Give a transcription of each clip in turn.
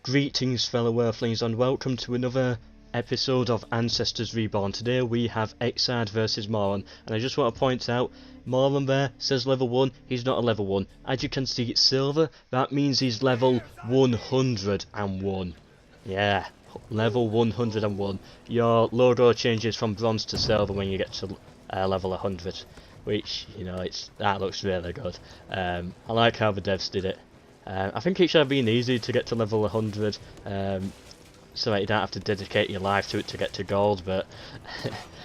Greetings fellow earthlings and welcome to another episode of Ancestors Reborn. Today we have Xard versus Morhon, and I just want to point out, Morhon there says level 1, he's not a level 1. As you can see it's silver, that means he's level 101. Yeah, level 101. Your logo changes from bronze to silver when you get to level 100, which, you know, that looks really good. I like how the devs did it. I think it should have been easy to get to level 100, so that you don't have to dedicate your life to it to get to gold, but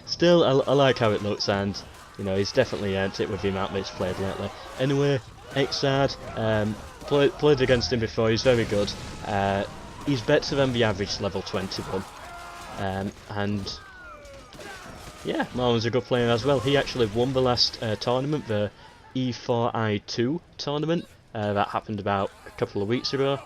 still, I like how it looks, and, you know, he's definitely earned it with the amount that he's played lately. Anyway, Xard, played against him before, he's very good. He's better than the average level 21, and yeah, Morhon's a good player as well. He actually won the last tournament, the E4I2 tournament. That happened about a couple of weeks ago,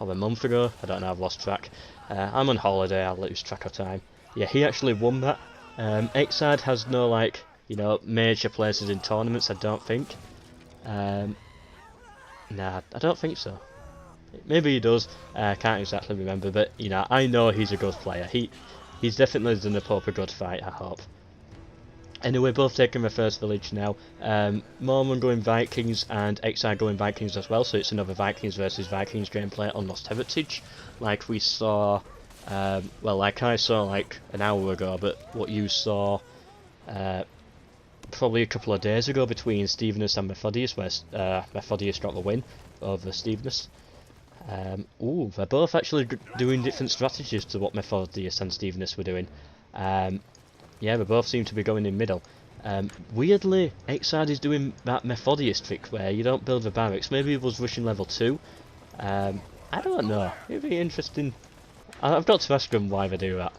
or a month ago, I don't know, I've lost track. I'm on holiday, I'll lose track of time. Yeah, he actually won that. Xard has no, like, you know, major places in tournaments, I don't think. Nah, I don't think so. Maybe he does, can't exactly remember, but, you know, I know he's a good player. He's definitely done a proper good fight, I hope. Anyway, both taking the first village now. Morhon going Vikings and Xard going Vikings as well, so it's another Vikings versus Vikings gameplay on Lost Heritage, like we saw, well, like I saw like an hour ago, but what you saw probably a couple of days ago between Stevenus and Methodius, where Methodius got the win over Stevenus. Ooh, they're both actually doing different strategies to what Methodius and Stevenus were doing. Yeah, they both seem to be going in middle. Weirdly, Xard is doing that Methodius trick where you don't build the barracks. Maybe he was rushing level 2. I don't know. It'd be interesting. I've got to ask them why they do that.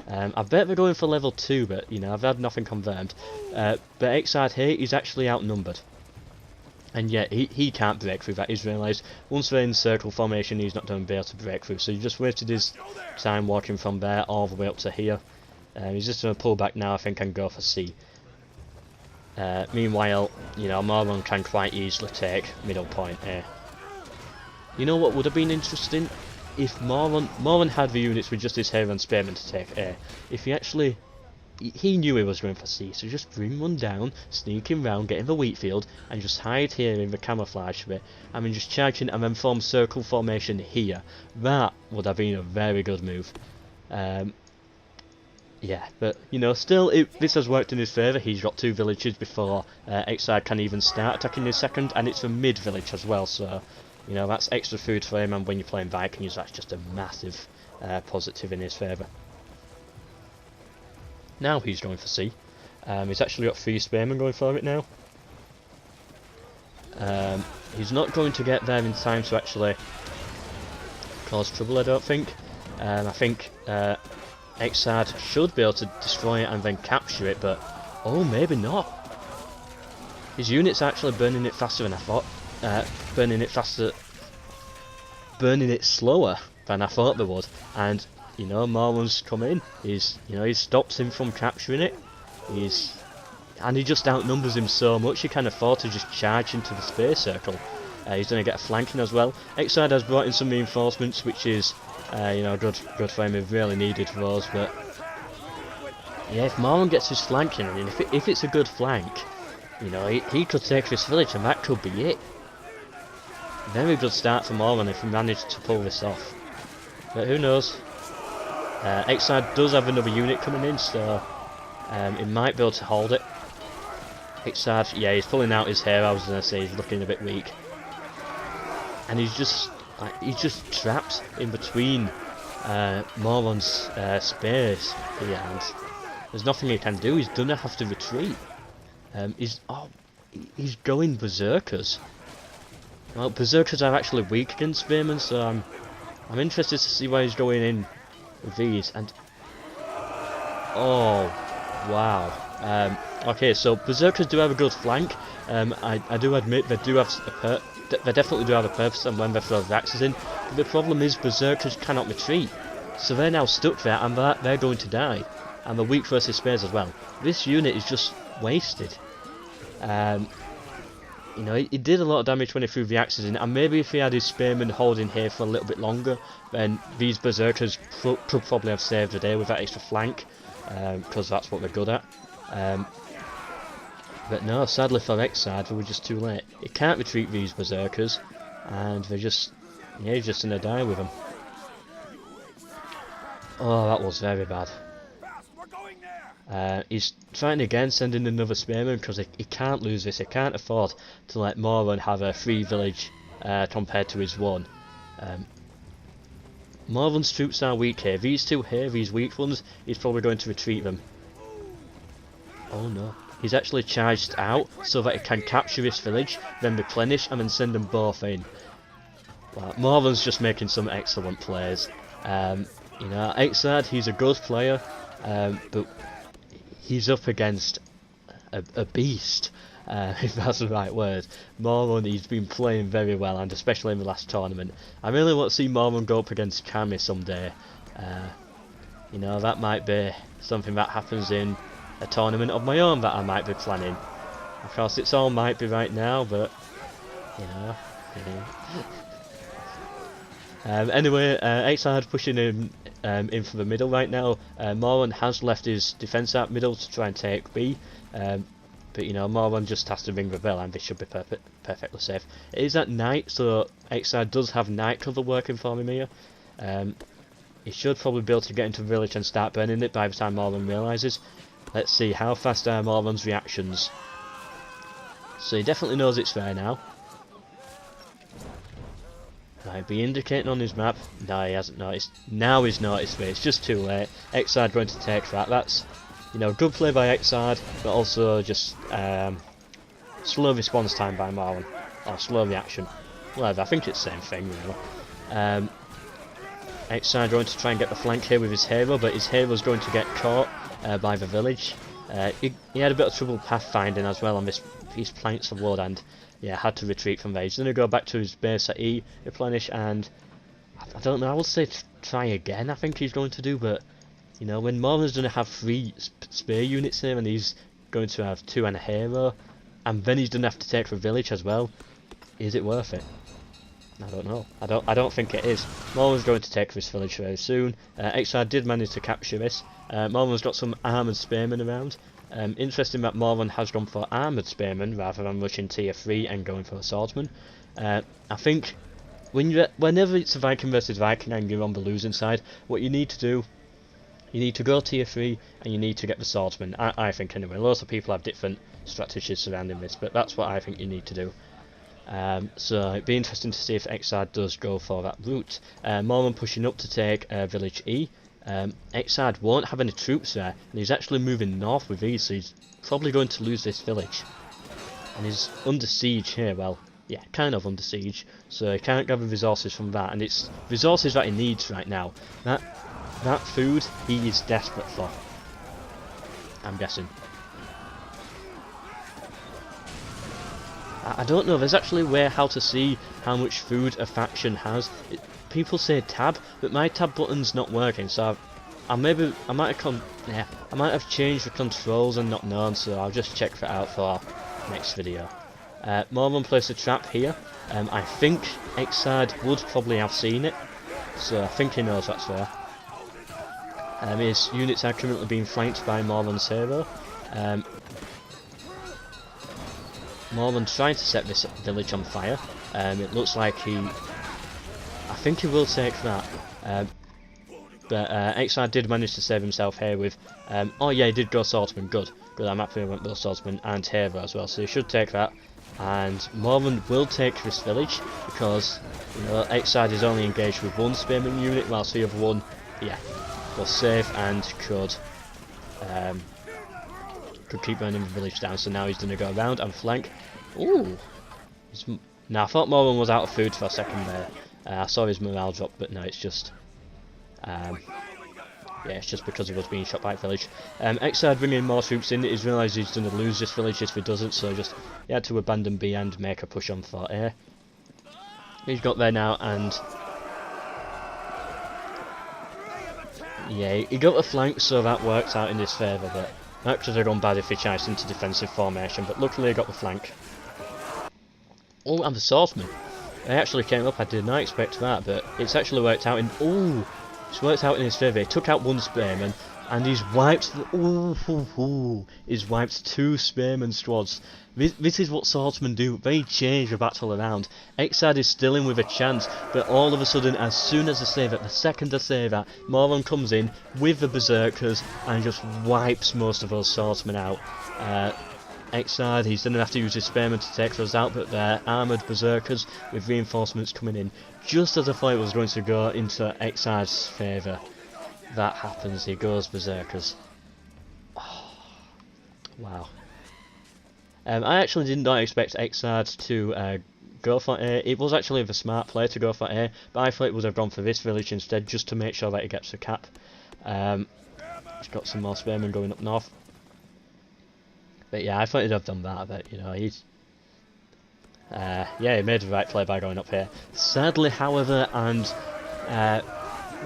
I bet they're going for level 2, but, you know, I've had nothing confirmed. But Xard here is actually outnumbered. And yet, he can't break through that. He's realised once they're in circle formation, he's not going to be able to break through. So he just wasted his time walking from there all the way up to here. He's just going to pull back now, I think, and go for C. Meanwhile, you know, Morhon can quite easily take middle point A. You know what would have been interesting? If Morhon had the units with just his Hero and Spearman to take A. If he actually... He knew he was going for C, so just bring one down, sneaking round, get in the wheat field, and just hide here in the camouflage bit. I mean, just charge in and then form circle formation here. That would have been a very good move. Yeah, but, you know, still, this has worked in his favour. He's got 2 villages before Xard can even start attacking his second, and it's a mid-village as well, so, you know, that's extra food for him, and when you're playing Vikings, that's just a massive positive in his favour. Now he's going for C. He's actually got 3 spearmen going for it now. He's not going to get there in time to actually cause trouble, I don't think. I think Xard should be able to destroy it and then capture it, but oh, maybe not. His units are actually burning it faster than I thought. Burning it slower than I thought they would. And, you know, Morhon's come in. He's stopped him from capturing it. And he just outnumbers him so much. He can afford to just charge into the space circle. He's going to get a flanking as well. Xard has brought in some reinforcements, which is, you know, good for him. He's really needed for those. But yeah, if Morhon gets his flanking, I mean, if it's a good flank, you know, he could take this village, and that could be it. Very good start for Morhon if he managed to pull this off. But who knows? Xard does have another unit coming in, so he might be able to hold it. Xard, yeah, he's pulling out his hair. I was going to say he's looking a bit weak. And he's just trapped in between Morhon's spears here, and there's nothing he can do. He's gonna have to retreat. He's going berserkers. Well, berserkers are actually weak against spearmen, so I'm interested to see why he's going in with these. And oh wow. Okay, so berserkers do have a good flank. I do admit they do have they definitely do have a purpose, and when they throw the axes in. But the problem is berserkers cannot retreat, so they're now stuck there, and they're going to die. And they're weak versus spears as well. This unit is just wasted. you know, he did a lot of damage when he threw the axes in, and maybe if he had his spearmen holding here for a little bit longer, then these berserkers could probably have saved the day with that extra flank, because that's what they're good at. But no, sadly for Xard, they were just too late. He can't retreat these berserkers, and they're just, yeah, he's just gonna die with them. Oh, that was very bad. He's trying again, sending another spearman, because he can't lose this. He can't afford to let Morhon have a free village compared to his one. Morhon's troops are weak here. These two here, these weak ones, he's probably going to retreat them. Oh no. He's actually charged out so that he can capture this village, then replenish, and then send them both in. Well, Morhon's just making some excellent plays. You know, Xard, he's a good player, but he's up against a beast, if that's the right word. Morhon, he's been playing very well, and especially in the last tournament. I really want to see Morhon go up against Kami someday. You know, that might be something that happens in a tournament of my own that I might be planning. Of course, it's all might be right now, but you know. Anyway, Xard pushing him in for the middle right now. Morhon has left his defence out middle to try and take B, but you know, Morhon just has to ring the bell and this should be perfectly safe. It is at night, so Xard does have night cover working for him here. He should probably be able to get into the village and start burning it by the time Morhon realises. Let's see, how fast are Morhon's reactions? So he definitely knows it's there now. Might be indicating on his map. No, he hasn't noticed. Now he's noticed it. It's just too late. Xard going to take that. That's, you know, good play by Xard, but also just slow response time by Morhon, or slow reaction. Whatever. I think it's the same thing, really. Xard going to try and get the flank here with his hero, but his hero's going to get caught by the village. He had a bit of trouble pathfinding as well on these planks of wood, and yeah, had to retreat from there. He's going to go back to his base at E, replenish, and I don't know, I would say try again, I think he's going to do, but you know, when Morhon's going to have 3 spear units here, and he's going to have 2 and a hero, and then he's going to have to take the village as well, is it worth it? I don't know. I don't think it is. Morhon's going to take this village very soon. Xard did manage to capture this. Morhon's got some armoured spearmen around. Interesting that Morhon has gone for armoured spearmen rather than rushing tier 3 and going for a swordsman. I think whenever it's a Viking versus Viking and you're on the losing side, what you need to do, you need to go tier 3 and you need to get the swordsman. I think anyway. Lots of people have different strategies surrounding this, but that's what I think you need to do. So it'd be interesting to see if Xard does go for that route. Morhon pushing up to take village E. Xard won't have any troops there, and he's actually moving north with these, so he's probably going to lose this village. And he's under siege here, well, yeah, kind of under siege, so he can't gather resources from that, and it's resources that he needs right now. That food he is desperate for, I'm guessing. I don't know, there's actually a way how to see how much food a faction has. People say tab, but my tab button's not working, so I might have changed the controls and not known, so I'll just check that out for next video. Morhon placed a trap here. I think Xard would probably have seen it, so I think he knows that's there. His units are currently being flanked by Morhon's hero. Morhon trying to set this village on fire. It looks like I think he will take that. But Xard did manage to save himself here with... oh yeah, he did go swordsman, good. Good, I'm happy he went both swordsman and hero as well, so he should take that. And Morhon will take this village, because, you know, Xard is only engaged with 1 spearman unit, whilst the other one, yeah, was safe and could keep burning the village down, so now he's going to go around and flank. Ooh! Now, I thought Morhon was out of food for a second there. I saw his morale drop, but no, it's just... yeah, it's just because he was being shot by a village. Xard bringing more troops in. He's realised he's going to lose this village if he doesn't, so just he had to abandon B and make a push on for A. He's got there now, and... yeah, he got the flank, so that worked out in his favour, but that could have gone bad if he charged into defensive formation, but luckily he got the flank. Oh, and the swordsman. They actually came up, I did not expect that, but it's actually worked out in... Oh! It's worked out in his favour. He took out one spearman, and he's wiped... He's wiped 2 spearman squads. This is what swordsmen do. They change the battle around. Xard is still in with a chance, but all of a sudden, as soon as they say that, the second they say that, Morhon comes in with the berserkers and just wipes most of those swordsmen out. Xard, he's going to have to use his spearmen to take those out, but they're armoured berserkers with reinforcements coming in. Just as I thought it was going to go into Xard's favour, that happens, he goes berserkers. Oh, wow. I actually did not expect Xard to go for A. It was actually the smart play to go for A, but I thought it would have gone for this village instead, just to make sure that he gets the cap. He's got some more spearmen going up north. But yeah, I thought he'd have done that, but you know, he's... yeah, he made the right play by going up here. Sadly, however, and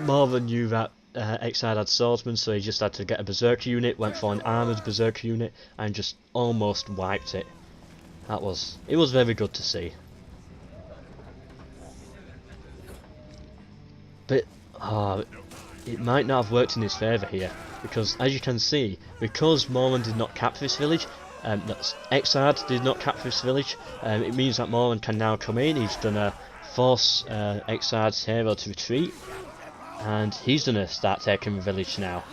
Morhon knew that Xard had swordsmen, so he just had to get a berserker unit, went for an armoured berserker unit, and just almost wiped it. It was very good to see. But, it might not have worked in his favour here, because as you can see, because Morhon did not cap this village, Xard did not cap this village, it means that Morhon can now come in. He's gonna force Xard's hero to retreat, and he's gonna start taking the village now.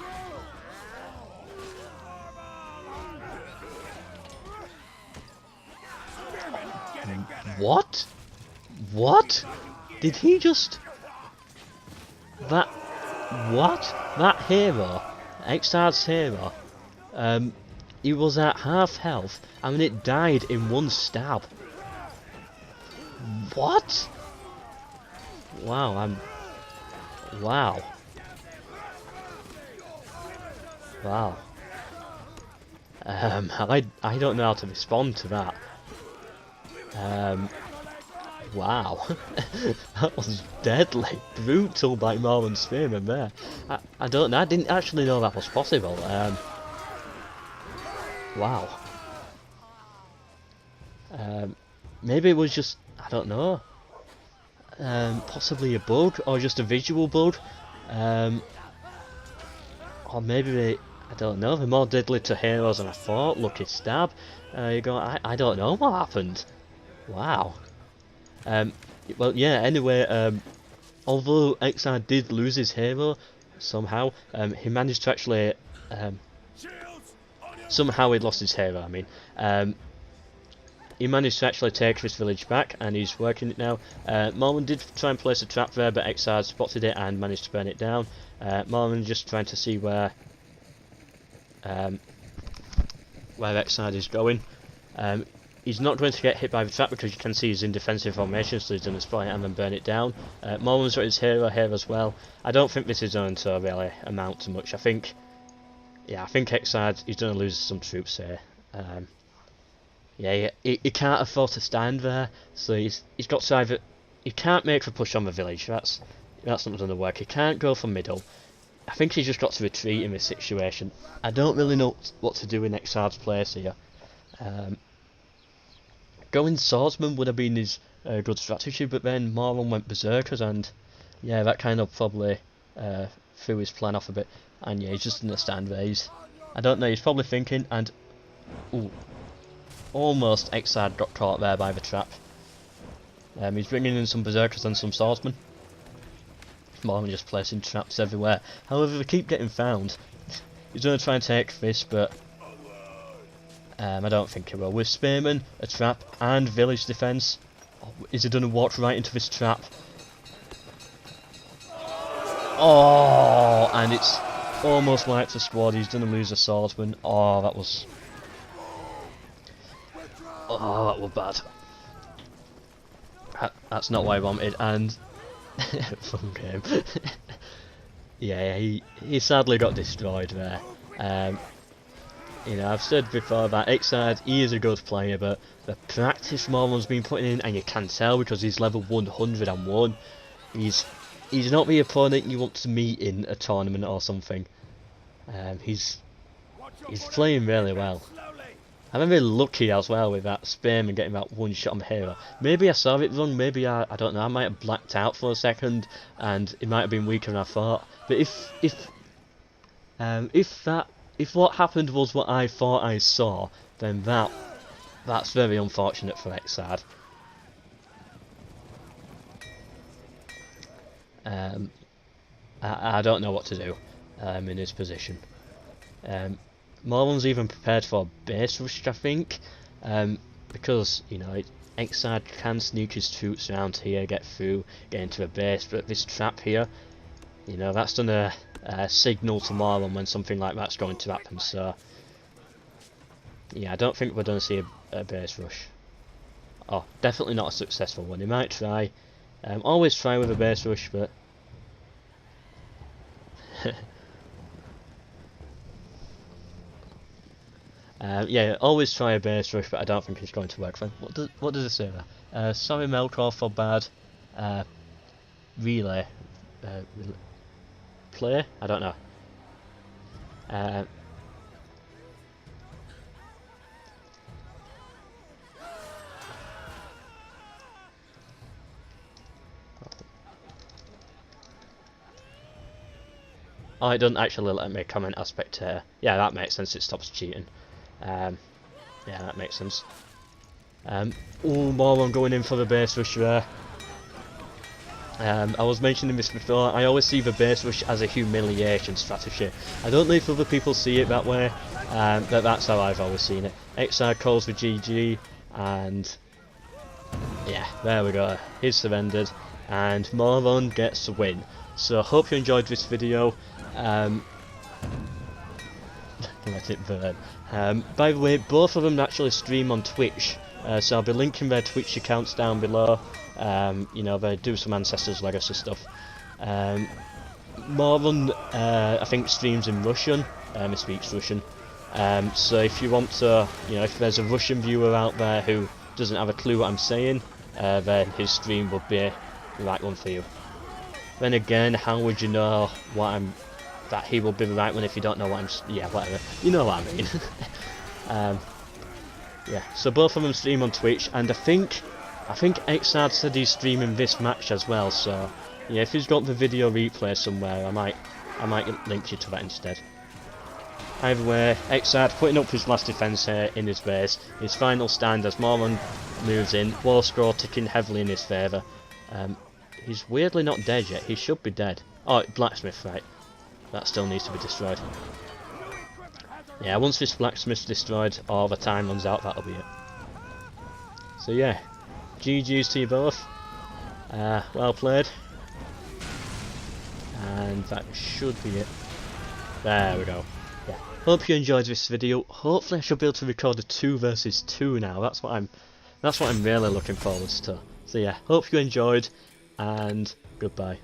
What? What? Did he just... That... What? That hero, Xard's hero, he was at half health, and it died in one stab. What? Wow, Wow. Wow. I don't know how to respond to that. Wow. That was deadly. Brutal by Morhon's spearman there. I don't know, I didn't actually know that was possible. Wow. Maybe it was just, I don't know, possibly a bug, or just a visual bug, or maybe I don't know, they're more deadly to heroes than I thought. Lucky stab. You go, I don't know what happened. Wow. Well, yeah, anyway, although Xard did lose his hero somehow, he managed to actually, somehow he'd lost his hero, I mean, he managed to actually take this village back, and he's working it now. Morhon did try and place a trap there, but Xard spotted it and managed to burn it down. Morhon just trying to see where Xard is going. He's not going to get hit by the trap because you can see he's in defensive formation, so he's going to spot it and then burn it down. Morhon's got his hero here as well. I don't think this is going to really amount to much. I think Xard, he's going to lose some troops here. Yeah, he can't afford to stand there, so he's got to either... He can't make the push on the village, that's not going to work. He can't go for middle. I think he's just got to retreat in this situation. I don't really know what to do in Xard's place here. Going swordsman would have been his good strategy, but then Morhon went berserkers, and yeah, that kind of probably threw his plan off a bit. And yeah, he's just gonna stand there. I don't know, he's probably thinking, and ooh, almost Xard got caught there by the trap. He's bringing in some berserkers and some swordsmen. Morhon just placing traps everywhere. However, they keep getting found. He's gonna try and take this, but I don't think he will. With spearmen, a trap, and village defence, is he going to walk right into this trap? Oh, and it's almost wiped the squad. He's going to lose a swordsman. Oh, that was bad. That's not what I wanted, and fun game. Yeah, he sadly got destroyed there. You know, I've said before that Xard, he is a good player, but the practice Morhon's been putting in, and you can tell because he's level 101. He's not the opponent you want to meet in a tournament or something. He's playing really well. I'm very lucky as well with that Spearman getting that one shot on the hero. Maybe I saw it wrong, maybe I don't know, I might have blacked out for a second and it might have been weaker than I thought. But if what happened was what I thought I saw, then that's very unfortunate for Xard. I don't know what to do in his position. Morhon's even prepared for a base rush, I think, because, you know, Xard can sneak his troops around here, get through, get into a base, but this trap here, you know, that's done a signal to Morhon when something like that's going to happen, so yeah, I don't think we're going to see a base rush. Oh, definitely not a successful one. He might try, always try with a base rush, but yeah, always try a base rush, but I don't think it's going to work. What does it say there? Sorry, MELKOR, for bad relay play. I don't know. Oh, it doesn't actually let me comment as spectator. Yeah, that makes sense. It stops cheating. Yeah, that makes sense. Morhon going in for the base rush there. I was mentioning this before, I always see the base rush as a humiliation strategy. I don't know if other people see it that way, but that's how I've always seen it. Xard calls for GG, and yeah, there we go. He's surrendered, and Morhon gets the win. So hope you enjoyed this video. Let it burn. By the way, both of them actually stream on Twitch, so I'll be linking their Twitch accounts down below. You know, they do some Ancestors Legacy stuff. Morhon, I think, streams in Russian. He speaks Russian. So if you want to, you know, if there's a Russian viewer out there who doesn't have a clue what I'm saying, then his stream would be the right one for you. Then again, how would you know that he will be the right one if you don't know what I'm... Yeah, whatever. You know what I mean. Yeah, so both of them stream on Twitch, and I think Xard said he's streaming this match as well, so yeah, if he's got the video replay somewhere, I might link you to that instead. Either way, Xard putting up his last defence here in his base, his final stand as Morhon moves in, war score ticking heavily in his favour. He's weirdly not dead yet, he should be dead. Oh, blacksmith, right. That still needs to be destroyed. Yeah, once this blacksmith's destroyed or the time runs out, that'll be it. So yeah, GG's to you both. Well played. And that should be it. There we go. Yeah. Hope you enjoyed this video. Hopefully I should be able to record a 2 versus 2 now. That's what I'm really looking forward to. So yeah, hope you enjoyed, and goodbye.